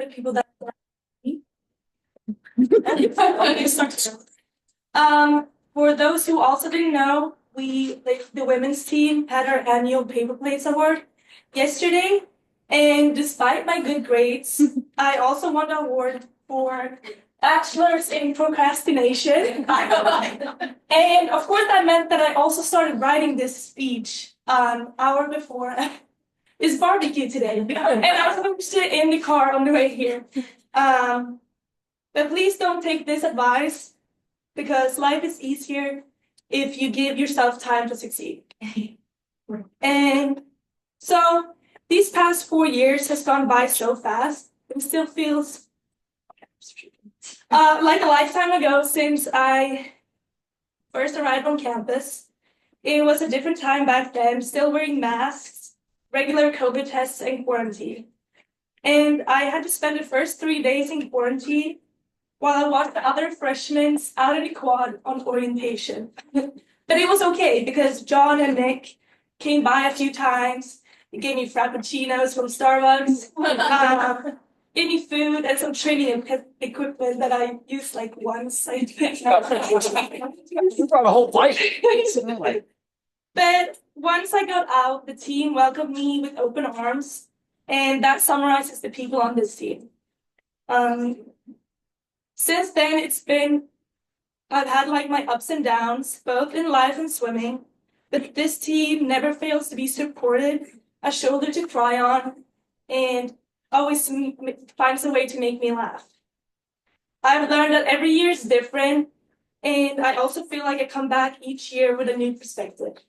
the people that for those who also didn't know, the women's team had our annual Paper Plates Award yesterday, and despite my good grades, I also won the award for Bachelor's in Procrastination. And of course, that meant that I also started writing this speech an hour before this barbecue today, and I was going to sit in the car on the way here. But please don't take this advice, because life is easier if you give yourself time to succeed. And so these past 4 years has gone by so fast. It still feels like a lifetime ago since I first arrived on campus. It was a different time back then, still wearing masks, regular COVID tests, and quarantine. And I had to spend the first 3 days in quarantine while I watched the other freshmen out of the quad on orientation. But it was okay because John and Nick came by a few times. They gave me frappuccinos from Starbucks, gave me food and some training equipment that I used like once. You brought a whole bike. But once I got out, the team welcomed me with open arms, and that summarizes the people on this team. Since then, I've had like my ups and downs, both in life and swimming, but this team never fails to be supported, a shoulder to cry on, and always finds a way to make me laugh. I've learned that every year is different, and I also feel like I come back each year with a new perspective.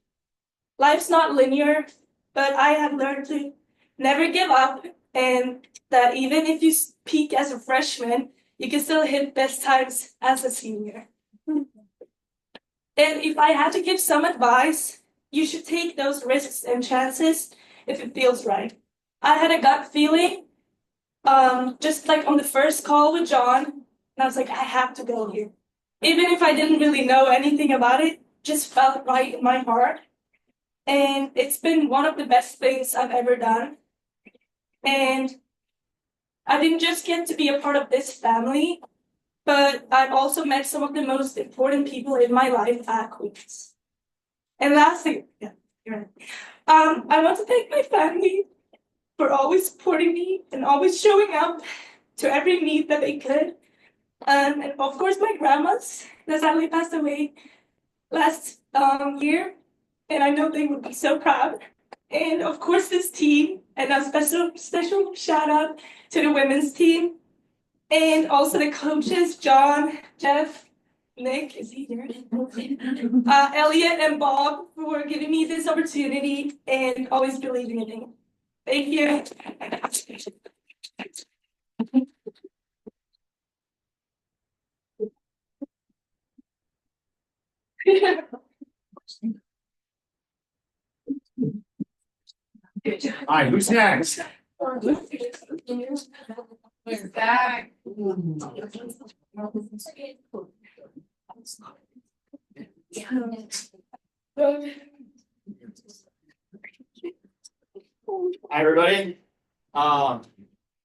Life's not linear, but I have learned to never give up, and that even if you peak as a freshman, you can still hit best times as a senior. And if I had to give some advice, you should take those risks and chances if it feels right. I had a gut feeling, just like on the first call with John, and I was like, I have to go here. Even if I didn't really know anything about it, just felt right in my heart. And it's been one of the best things I've ever done. And I didn't just get to be a part of this family, but I've also met some of the most important people in my life at Queens. And lastly, I want to thank my family for always supporting me and always showing up to every need that they could. And of course, my grandmas that sadly passed away last year, and I know they would be so proud. And of course, this team, and a special shout out to the women's team, and also the coaches, John, Jeff, Nick, is he here? Elliot and Bob for giving me this opportunity and always believing in me. Thank you. All right, who's next? We're back. Hi, everybody.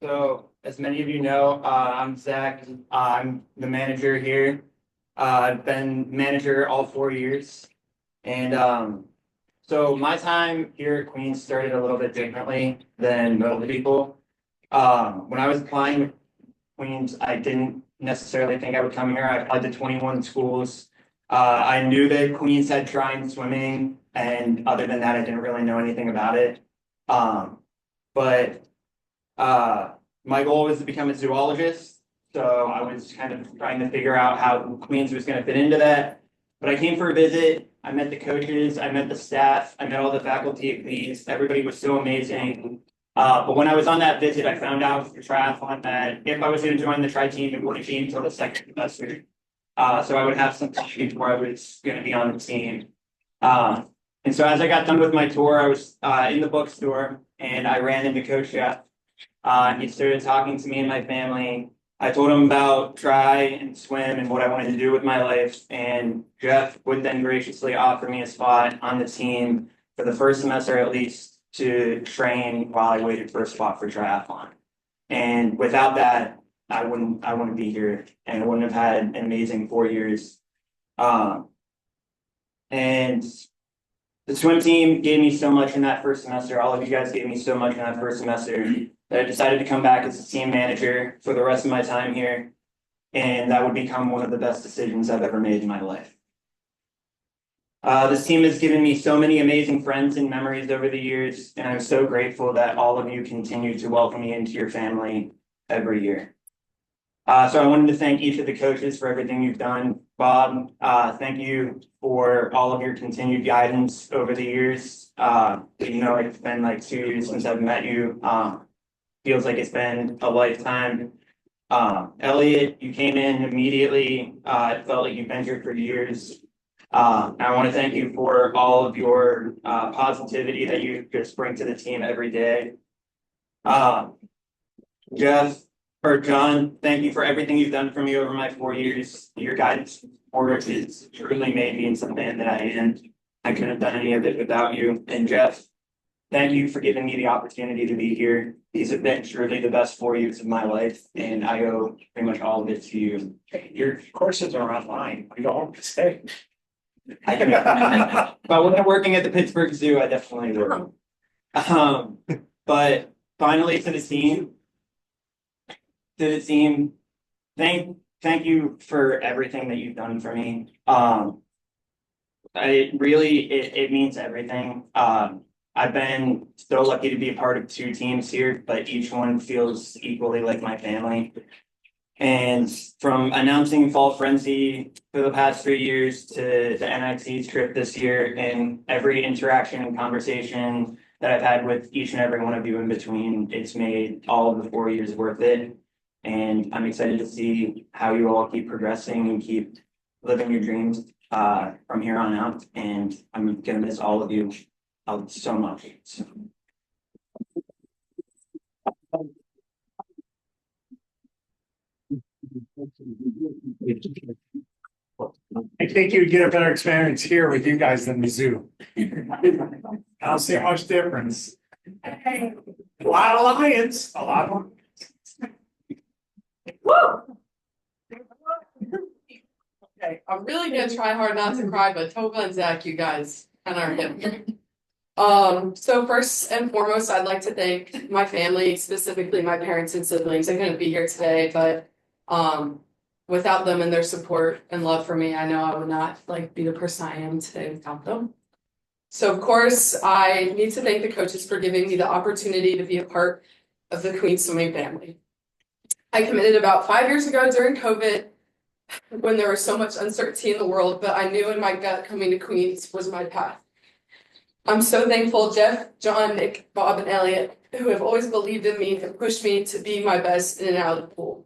So as many of you know, I'm Zach. I'm the manager here. I've been manager all 4 years. And so my time here at Queens started a little bit differently than most people. When I was applying to Queens, I didn't necessarily think I would come here. I applied to 21 schools. I knew that Queens had Trying Swimming, and other than that, I didn't really know anything about it. But my goal was to become a zoologist, so I was kind of trying to figure out how Queens was going to fit into that. But I came for a visit. I met the coaches, I met the staff, I met all the faculty at Queens. Everybody was so amazing. But when I was on that visit, I found out for triathlon that if I was going to join the tri team, it wouldn't be until the second semester. So I would have some time before I was going to be on the team. And so as I got done with my tour, I was in the bookstore and I ran into Coach Jeff. He started talking to me and my family. I told him about try and swim and what I wanted to do with my life. And Jeff would then graciously offer me a spot on the team for the first semester at least to train while I waited for a spot for triathlon. And without that, I wouldn't be here and I wouldn't have had an amazing 4 years. And the swim team gave me so much in that first semester. All of you guys gave me so much in that first semester that I decided to come back as a team manager for the rest of my time here. And that would become one of the best decisions I've ever made in my life. This team has given me so many amazing friends and memories over the years, and I'm so grateful that all of you continue to welcome me into your family every year. So I wanted to thank each of the coaches for everything you've done. Bob, thank you for all of your continued guidance over the years. It's been like 2 years since I've met you. Feels like it's been a lifetime. Elliot, you came in immediately. It felt like you've been here for years. I want to thank you for all of your positivity that you just bring to the team every day. John, thank you for everything you've done for me over my 4 years. Your guidance has truly made me into the man that I am. I couldn't have done any of it without you. And Jeff, thank you for giving me the opportunity to be here. These have been truly the best 4 years of my life, and I owe pretty much all of it to you. Your courses are online. We don't have to stay. But when I'm working at the Pittsburgh Zoo, I definitely will. But finally to the team, thank you for everything that you've done for me. It means everything. I've been so lucky to be a part of 2 teams here, but each one feels equally like my family. And from announcing Fall Frenzy for the past 3 years to the NXT trip this year, and every interaction and conversation that I've had with each and every one of you in between, it's made all of the 4 years worth it. And I'm excited to see how you all keep progressing and keep living your dreams from here on out. And I'm gonna miss all of you so much. I think you'd get a better experience here with you guys than the zoo. I don't see much difference. A lot of lions, a lot of. Okay, I'm really gonna try hard not to cry, but Tova and Zach, you guys kind of are him. So first and foremost, I'd like to thank my family, specifically my parents and siblings. I couldn't be here today, but without them and their support and love for me, I know I would not be the person I am today without them. So of course, I need to thank the coaches for giving me the opportunity to be a part of the Queens swimming family. I committed about 5 years ago during COVID when there was so much uncertainty in the world, but I knew in my gut coming to Queens was my path. I'm so thankful Jeff, John, Nick, Bob, and Elliot, who have always believed in me and pushed me to be my best in and out of the pool.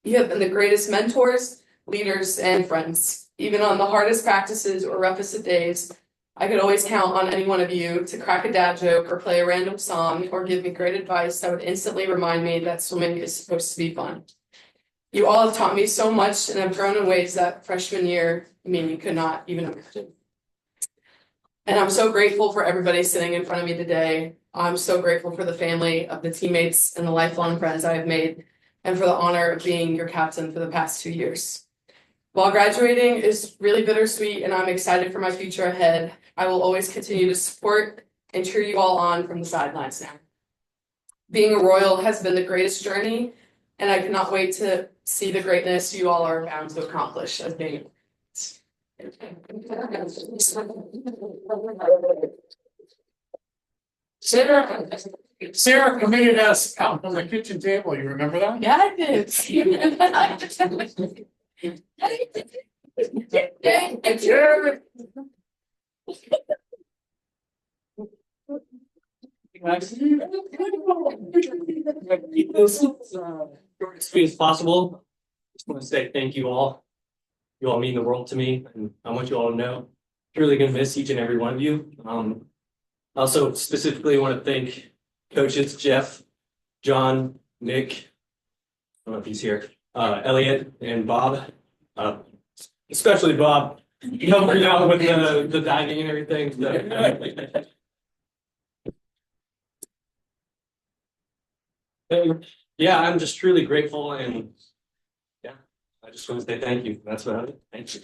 You have been the greatest mentors, leaders, and friends. Even on the hardest practices or roughest of days, I could always count on any one of you to crack a dad joke or play a random song or give me great advice that would instantly remind me that swimming is supposed to be fun. You all have taught me so much and have grown in ways that freshman year, you could not even imagine. And I'm so grateful for everybody sitting in front of me today. I'm so grateful for the family of the teammates and the lifelong friends I have made, and for the honor of being your captain for the past 2 years. While graduating is really bittersweet and I'm excited for my future ahead, I will always continue to support and cheer you all on from the sidelines now. Being a Royal has been the greatest journey, and I cannot wait to see the greatness you all are bound to accomplish as being. Sarah committed us out on the kitchen table. You remember that? Yeah, I did. Keep this short and sweet as possible. Just want to say thank you all. You all mean the world to me, and I want you all to know, truly gonna miss each and every one of you. I also specifically want to thank coaches Jeff, John, Nick, I don't know if he's here, Elliot, and Bob. Especially Bob, helping out with the diving and everything. So, yeah, I'm just truly grateful and yeah, I just want to say thank you. That's about it. Thank you.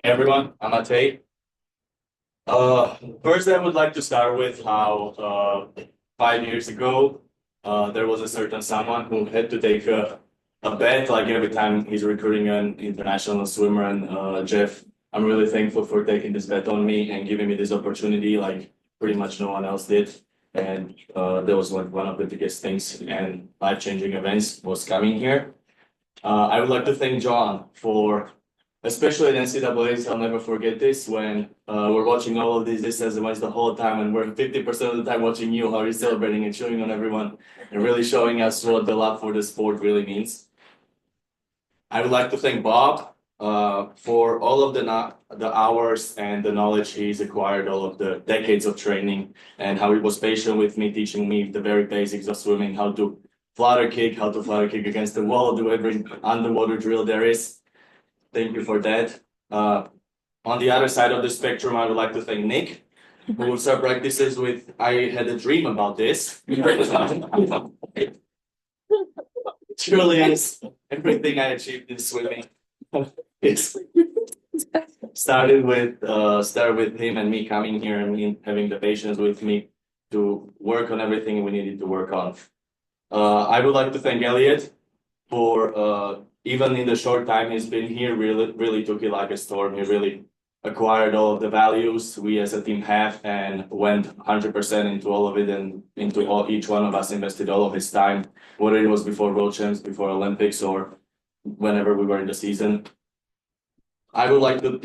Hey everyone, I'm Matei. First I would like to start with how 5 years ago there was a certain someone who had to take a bet like every time he's recruiting an international swimmer and Jeff, I'm really thankful for taking this bet on me and giving me this opportunity like pretty much no one else did. And that was like one of the biggest things and life-changing events was coming here. I would like to thank John for especially at NCAA's, I'll never forget this when we're watching all of these events the whole time, and we're 50% of the time watching you, how you're celebrating and cheering on everyone, and really showing us what the love for the sport really means. I would like to thank Bob for all of the hours and the knowledge he's acquired, all of the decades of training, and how he was patient with me, teaching me the very basics of swimming, how to flutter kick against the wall, do every underwater drill there is. Thank you for that. On the other side of the spectrum, I would like to thank Nick, who started practices with. I had a dream about this. Truly is everything I achieved in swimming. It's started with him and me coming here and him having the patience with me to work on everything we needed to work on. I would like to thank Elliot for even in the short time he's been here, really took it like a storm. He really acquired all of the values we as a team have and went 100% into all of it and each one of us invested all of his time, whether it was before World Champs, before Olympics, or whenever we were in the season. I would like to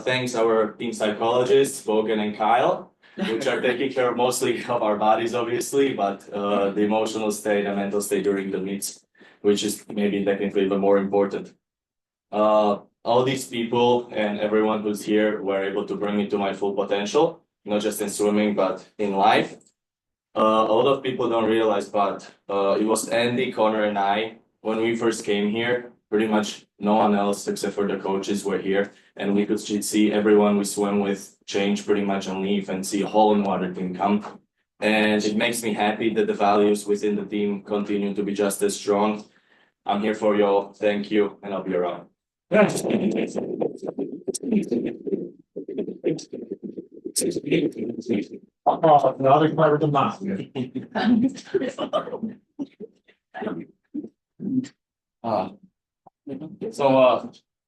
thank our team psychologists, Bogan and Kyle, which are taking care mostly of our bodies, obviously, but the emotional state and mental state during the meets, which is maybe technically even more important. All these people and everyone who's here were able to bring me to my full potential, not just in swimming, but in life. A lot of people don't realize, but it was Andy, Connor, and I, when we first came here, pretty much no one else except for the coaches were here, and we could see everyone we swim with change pretty much and leave and see a hole in water team come. And it makes me happy that the values within the team continue to be just as strong. I'm here for y'all. Thank you, and I'll be around. Oh, the other part of the mouth.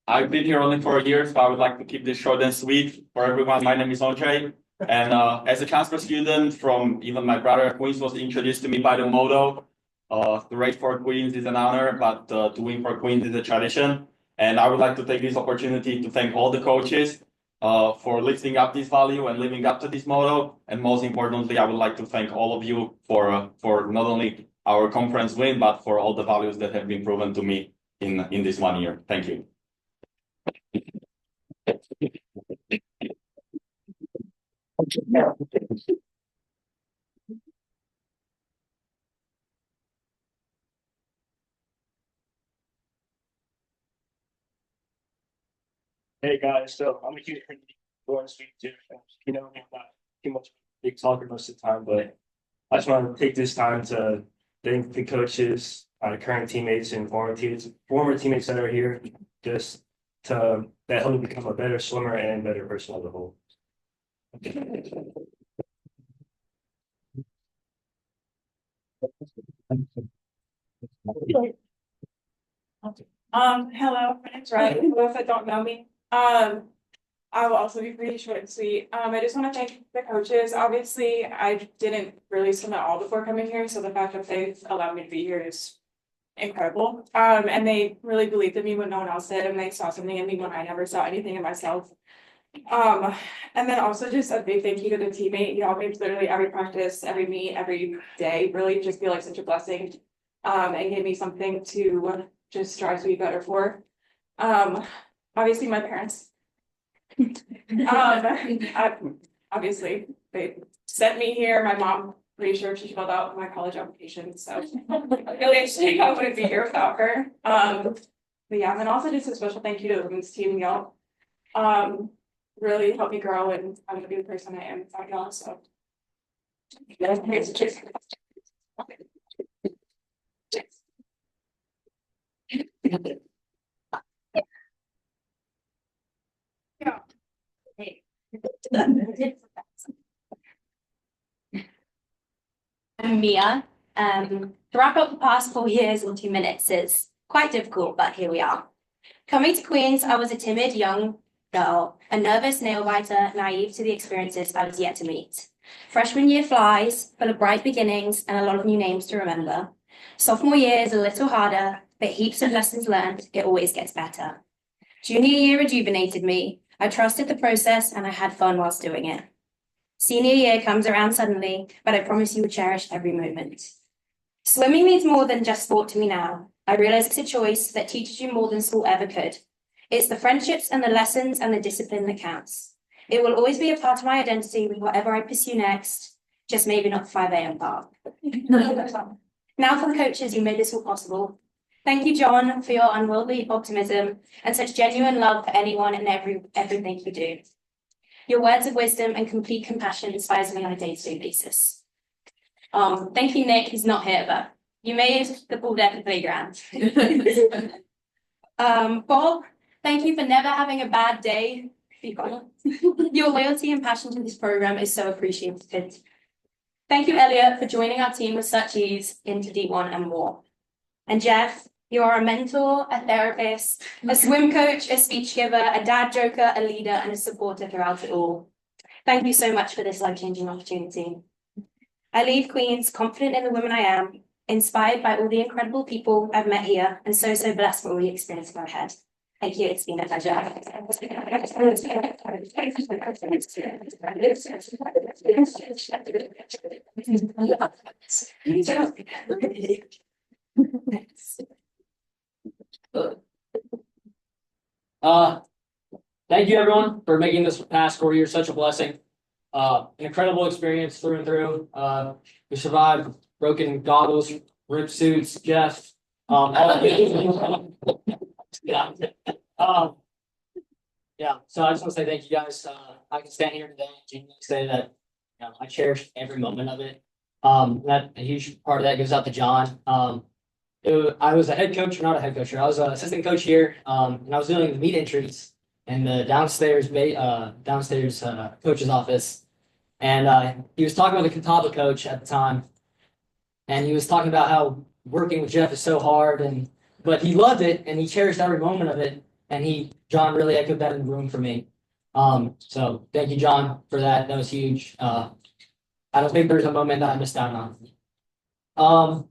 I've been here only for a year, so I would like to keep this short and sweet for everyone. My name is Andre, and as a transfer student from even my brother Queens was introduced to me by the motto, to race for Queens is an honor, but to win for Queens is a tradition. And I would like to take this opportunity to thank all the coaches for lifting up this value and living up to this motto. And most importantly, I would like to thank all of you for not only our conference win, but for all the values that have been proven to me in this 1 year. Thank you. Hey guys, so I'm a huge fan of Lawrence Week too. You know, I'm not too much big talker most of the time, but I just want to take this time to thank the coaches, the current teammates and former teammates that are here, just that helped me become a better swimmer and better person as a whole. Hello, my name's Riley. Hello, if I don't know me. I will also be pretty short and sweet. I just want to thank the coaches. Obviously, I didn't really swim at all before coming here, so the fact that they've allowed me to be here is incredible. And they really believed in me when no one else did, and they saw something in me when I never saw anything in myself. And then also just a big thank you to the teammate. Y'all made literally every practice, every meet, every day really just feel like such a blessing. And gave me something to just strive to be better for. Obviously my parents. Obviously they sent me here. My mom pretty sure she filled out my college application, so really actually I wouldn't be here without her. But yeah, and then also just a special thank you to the women's team, y'all. Really helped me grow and I'm gonna be the person I am without y'all, so. I'm Mia. To wrap up the past 4 years in 2 minutes is quite difficult, but here we are. Coming to Queen's, I was a timid young girl, a nervous nail biter, naive to the experiences I was yet to meet. Freshman year flies, full of bright beginnings and a lot of new names to remember. Sophomore year is a little harder, but heaps of lessons learned, it always gets better. Junior year rejuvenated me. I trusted the process and I had fun whilst doing it. Senior year comes around suddenly, but I promise you will cherish every moment. Swimming means more than just sport to me now. I realize it's a choice that teaches you more than school ever could. It's the friendships and the lessons and the discipline that counts. It will always be a part of my identity with whatever I pursue next, just maybe not the 5 a.m. part. Now for the coaches who made this all possible. Thank you, John, for your unworldly optimism and such genuine love for anyone and everything you do. Your words of wisdom and complete compassion inspires me on a day-to-day basis. Thank you, Nick, who's not here, but you made the pool deck a playground. Bob, thank you for never having a bad day. Your loyalty and passion to this program is so appreciated. Thank you, Elliot, for joining our team with such ease into D1 and more. And Jeff, you are a mentor, a therapist, a swim coach, a speech giver, a dad joker, a leader, and a supporter throughout it all. Thank you so much for this life-changing opportunity. I leave Queen's confident in the woman I am, inspired by all the incredible people I've met here, and so blessed for all the experience I've had. Thank you, it's been a pleasure. Thank you everyone for making this past 4 years such a blessing. An incredible experience through and through. We survived broken goggles, ripped suits, Jeff. Yeah. Yeah. So I just want to say thank you guys. I can stand here today and genuinely say that I cherish every moment of it. That a huge part of that goes out to John. I was a head coach, or not a head coach. I was an assistant coach here, and I was doing the meet entries in the downstairs coach's office, and he was talking with the Catawba coach at the time, and he was talking about how working with Jeff is so hard, but he loved it and he cherished every moment of it, and John really echoed that in the room for me. So thank you, John, for that. That was huge. I don't think there's a moment that I missed out on.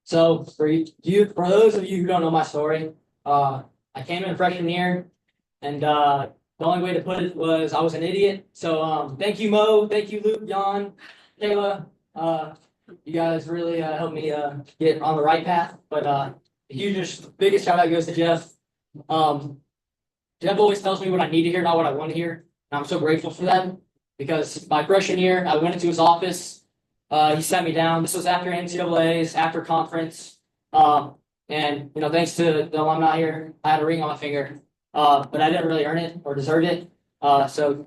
So for those of you who don't know my story, I came in freshman year, and the only way to put it was I was an idiot. So thank you, Mo. Thank you, Luke, Jan, Kayla. You guys really helped me get on the right path. But the biggest shout out goes to Jeff. Jeff always tells me what I need to hear, not what I want to hear. And I'm so grateful for that, because my freshman year, I went into his office. He sat me down. This was after NCAAs, after conference. And thanks to the alumni here, I had a ring on my finger. But I didn't really earn it or deserve it. So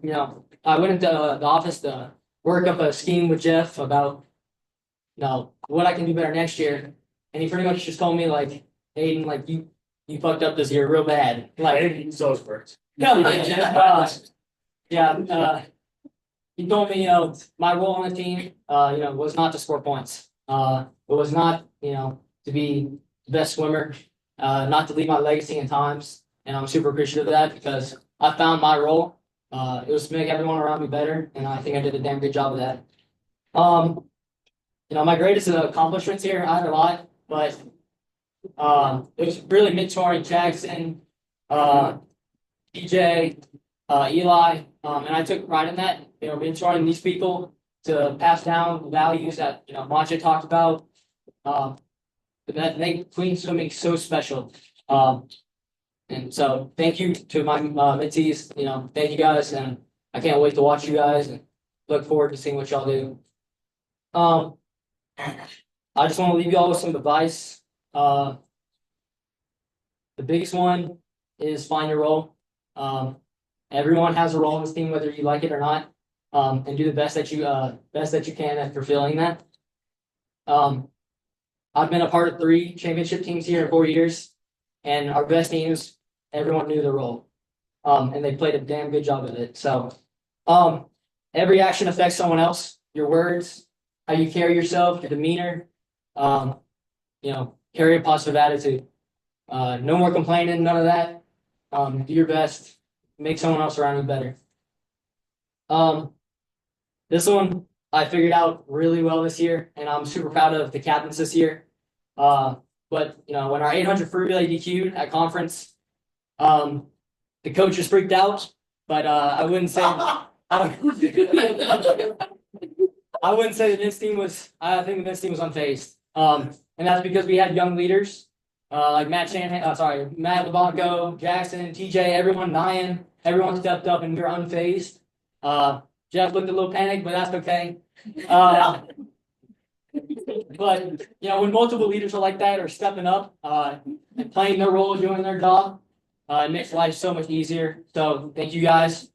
I went into the office to work up a scheme with Jeff about what I can do better next year. And he pretty much just told me, like, Aiden, like, you fucked up this year real bad. Like, use those words. no, he told me, my role on the team, was not to score points. It was not, to be the best swimmer, not to leave my legacy in times. And I'm super appreciative of that, because I found my role. It was to make everyone around me better, and I think I did a damn good job of that. My greatest accomplishments here, I had a lot, but it was really mentoring Jackson, DJ, Eli, and I took pride in that, mentoring these people to pass down the values that, Maja talked about, that make Queen swimming so special. And so thank you to my mentees, thank you guys, and I can't wait to watch you guys and look forward to seeing what y'all do. Um, I just want to leave you all with some advice. The biggest one is find your role. Everyone has a role in this team, whether you like it or not. And do the best that you can at fulfilling that. I've been a part of 3 championship teams here in 4 years, and our best teams, everyone knew their role. And they played a damn good job of it. So, every action affects someone else. Your words, how you carry yourself, your demeanor, carry a positive attitude. No more complaining, none of that. Do your best, make someone else around you better. This one I figured out really well this year, and I'm super proud of the captains this year. But when our 800 free relay DQ'd at conference, the coaches freaked out, but I wouldn't say I wouldn't say the men's team was. I think the men's team was unfazed, and that's because we had young leaders like Matt Shanahan. Matt LeBlanco, Jackson, TJ, everyone, Nyan, everyone stepped up, and we were unfazed. Jeff looked a little panicked, but that's okay. But when multiple leaders are like that or stepping up and playing their role, doing their job, it makes life so much easier. So thank you guys.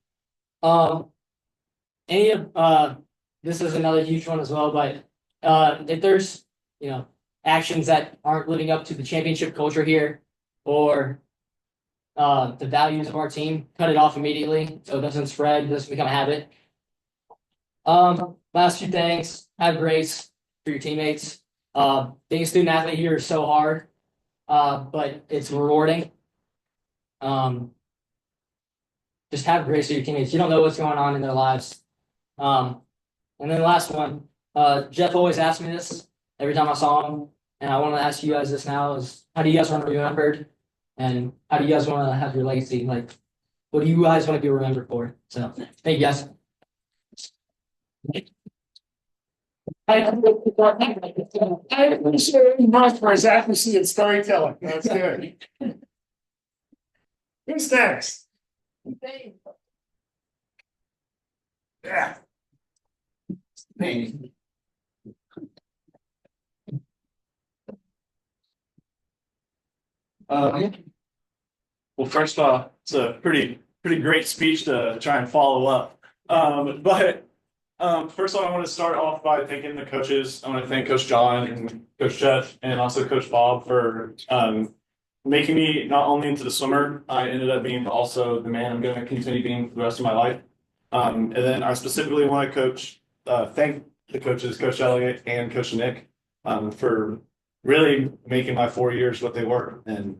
This is another huge one as well, but if there's actions that aren't living up to the championship culture here or the values of our team, cut it off immediately so it doesn't spread, doesn't become a habit. Last few things, have grace for your teammates. Being a student athlete here is so hard, but it's rewarding. Just have grace for your teammates. You don't know what's going on in their lives. And then the last one, Jeff always asks me this every time I saw him, and I want to ask you guys this now: is how do you guys want to be remembered, and how do you guys want to have your legacy? Like, what do you guys want to be remembered for? So, thank you guys. I appreciate it much for his accuracy and storytelling. That's good. Who's next? Yeah. Me. Well, first off, it's a pretty great speech to try and follow up. First of all, I want to start off by thanking the coaches. I want to thank Coach John and Coach Jeff and also Coach Bob for making me not only into the swimmer, I ended up being also the man I'm going to continue being for the rest of my life. And then I specifically want to thank the coaches, Coach Elliott and Coach Nick, for really making my 4 years what they were and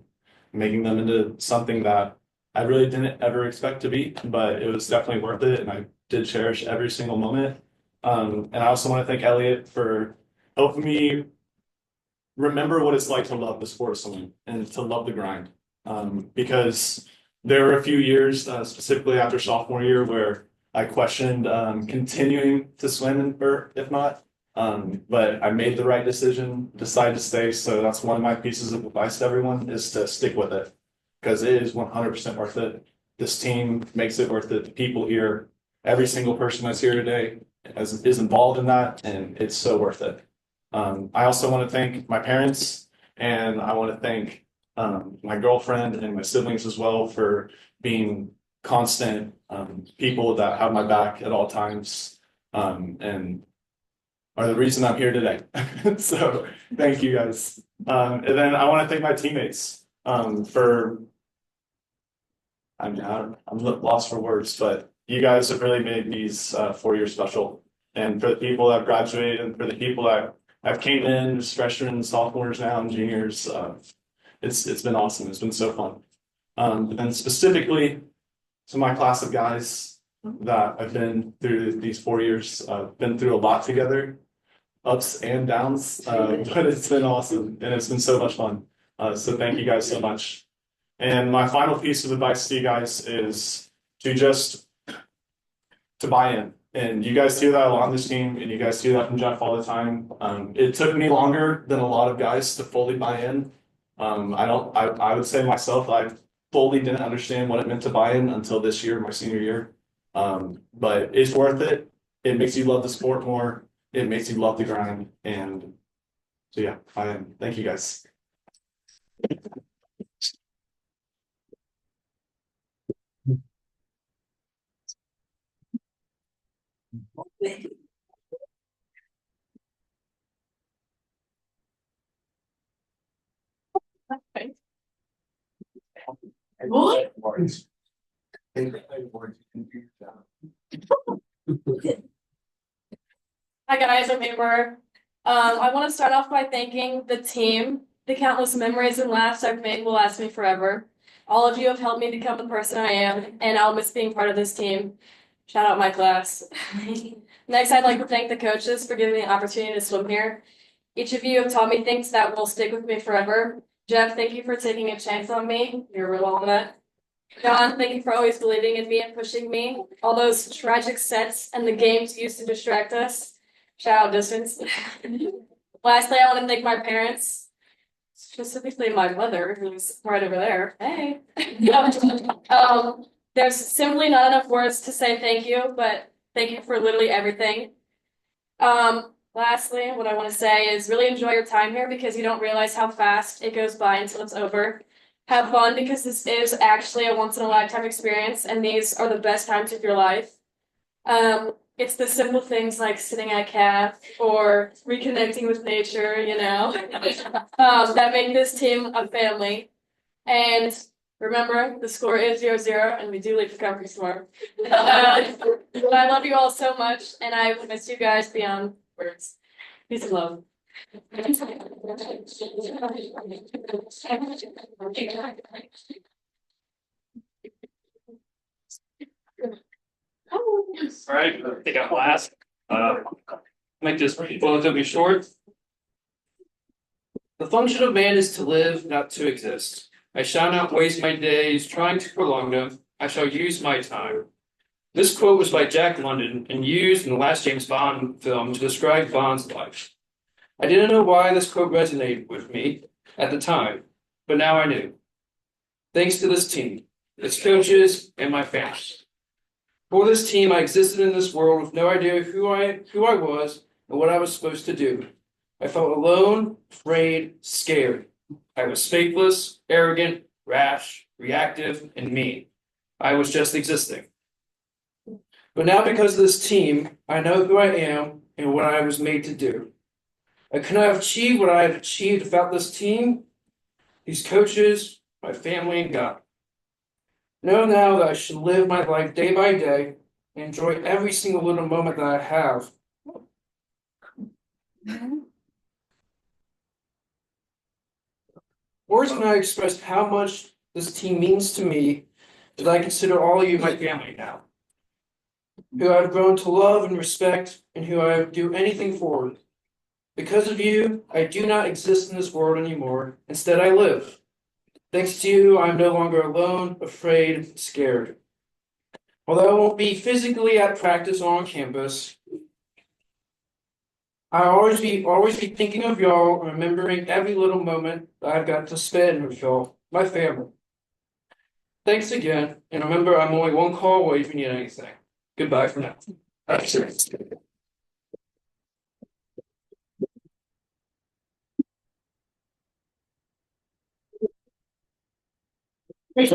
making them into something that I really didn't ever expect to be, but it was definitely worth it. And I did cherish every single moment. And I also want to thank Elliot for helping me remember what it's like to love the sport of swimming and to love the grind. Because there were a few years, specifically after sophomore year, where I questioned continuing to swim, or if not. But I made the right decision, decided to stay. So that's one of my pieces of advice to everyone is to stick with it because it is 100% worth it. This team makes it worth it. The people here, every single person that's here today is involved in that, and it's so worth it. I also want to thank my parents, and I want to thank my girlfriend and my siblings as well for being constant people that have my back at all times and are the reason I'm here today. So thank you guys. And then I want to thank my teammates for, I'm lost for words, but you guys have really made these 4 years special. And for the people that graduated and for the people that have came in as freshmen, sophomores now, and juniors, it's been awesome. It's been so fun. And then specifically to my class of guys that I've been through these 4 years, been through a lot together, ups and downs, but it's been awesome and it's been so much fun. So thank you guys so much. And my final piece of advice to you guys is to buy in. And you guys hear that a lot on this team, and you guys hear that from Jeff all the time. It took me longer than a lot of guys to fully buy in. I would say myself, I fully didn't understand what it meant to buy in until this year, my senior year. But it's worth it. It makes you love the sport more. it makes you love the grind. And so, yeah, thank you guys. What? Hi guys, I'm Amber. I want to start off by thanking the team. The countless memories and laughs I've made will last me forever. All of you have helped me become the person I am, and I'll miss being part of this team. Shout out my class. Next, I'd like to thank the coaches for giving me the opportunity to swim here. Each of you have taught me things that will stick with me forever. Jeff, thank you for taking a chance on me. You're real on that. John, thank you for always believing in me and pushing me. All those tragic sets and the games used to distract us. Shout out distance. Lastly, I want to thank my parents, specifically my mother, who's right over there. Hey. There's simply not enough words to say thank you, but thank you for literally everything. Lastly, what I want to say is really enjoy your time here because you don't realize how fast it goes by until it's over. Have fun because this is actually a once in a lifetime experience and these are the best times of your life. It's the simple things like sitting at a caf or reconnecting with nature, you know, that make this team a family. And remember, the score is 0-0 and we do leave the conference tomorrow. I love you all so much and I will miss you guys beyond words. Peace and love. All right, I think I'm last. Make this relatively short. The function of man is to live, not to exist. I shall not waste my days trying to prolong them. I shall use my time. This quote was by Jack London and used in the last James Bond film to describe Bond's life. I didn't know why this quote resonated with me at the time, but now I knew. Thanks to this team, its coaches, and my family. For this team, I existed in this world with no idea who I was and what I was supposed to do. I felt alone, afraid, scared. I was faithless, arrogant, rash, reactive, and mean. I was just existing. But now because of this team, I know who I am and what I was made to do. I could not have achieved what I have achieved without this team, these coaches, my family, and God. Know now that I should live my life day by day and enjoy every single little moment that I have. Words cannot express how much this team means to me that I consider all of you my family now, who I've grown to love and respect and who I would do anything for. Because of you, I do not exist in this world anymore. Instead, I live. Thanks to you, I'm no longer alone, afraid, scared. Although I won't be physically at practice or on campus, I'll always be thinking of y'all, remembering every little moment that I've got to spend with y'all, my family. Thanks again, and remember, I'm only one call away if you need anything. Goodbye for now. If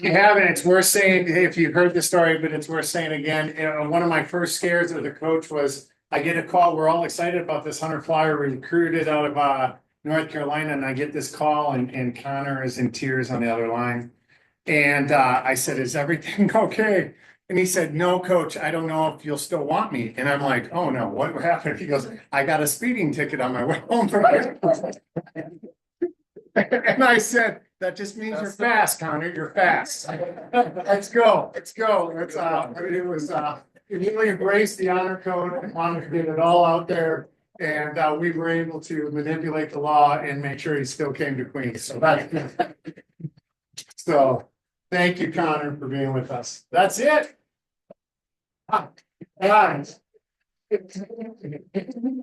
you haven't, it's worth saying, if you heard the story, but it's worth saying again, one of my first scares as a coach was I get a call, we're all excited about this Hunter Flyer recruited out of North Carolina, and I get this call and Connor is in tears on the other line. And I said, is everything okay? And he said, no, coach, I don't know if you'll still want me. And I'm like, oh no, what happened? He goes, I got a speeding ticket on my way home from And I said, that just means you're fast, Connor. You're fast. Let's go. Let's go. It was he really embraced the honor code and wanted to get it all out there. And we were able to manipulate the law and make sure he still came to Queens. So that's good. So thank you, Connor, for being with us. That's it. Guys.